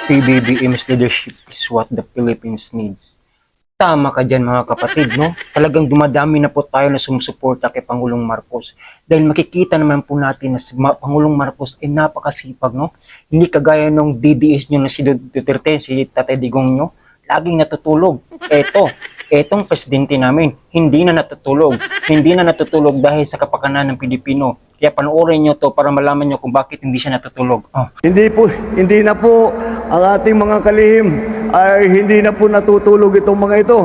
PBBM's leadership is what the Philippines needs. Tama ka dyan mga kapatid, no? Talagang dumadami na po tayo na sumusuporta kay Pangulong Marcos. Dahil makikita naman po natin na si Pangulong Marcos ay napakasipag, no? Hindi kagaya nung DDS nyo na si Duterte, si Tatay Digong nyo, laging natutulog. Etong presidente namin, hindi na natutulog. Hindi na natutulog dahil sa kapakanan ng Pilipino. Kaya panoorin nyo to para malaman nyo kung bakit hindi siya natutulog. Hindi na po ang ating mga kalihim ay hindi na po natutulog itong mga ito.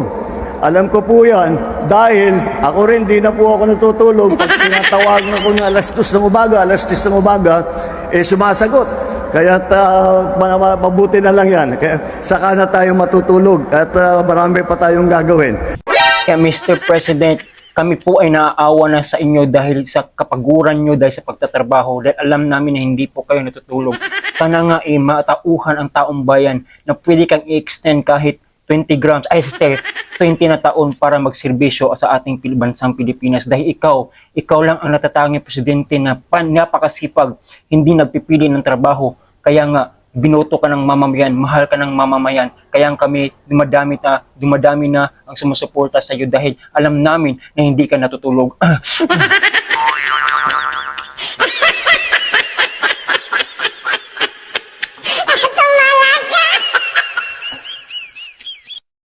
Alam ko po yan dahil ako rin di na po ako natutulog. Pag tinatawagan ako ng alas 2 ng umaga, alas 10 ng umaga, sumasagot. Kaya mabuti na lang yan. Kaya saka na tayo matutulog at marami pa tayong gagawin. Kaya Mr. President, kami po ay naaawa na sa inyo dahil sa kapaguran nyo, dahil sa pagtatrabaho, dahil alam namin na hindi po kayo natutulog. Sana nga matauhan ang taong bayan na pwede kang i-extend kahit 20 grams, 20 na taon para magserbisyo sa ating bansang Pilipinas. Dahil ikaw lang ang natatanging presidente na napakasipag, hindi nagpipili ng trabaho. Kaya nga, binoto ka ng mamamayan, mahal ka ng mamamayan. Kaya kami dumadami na ang sumusuporta sa iyo dahil alam namin na hindi ka natutulog.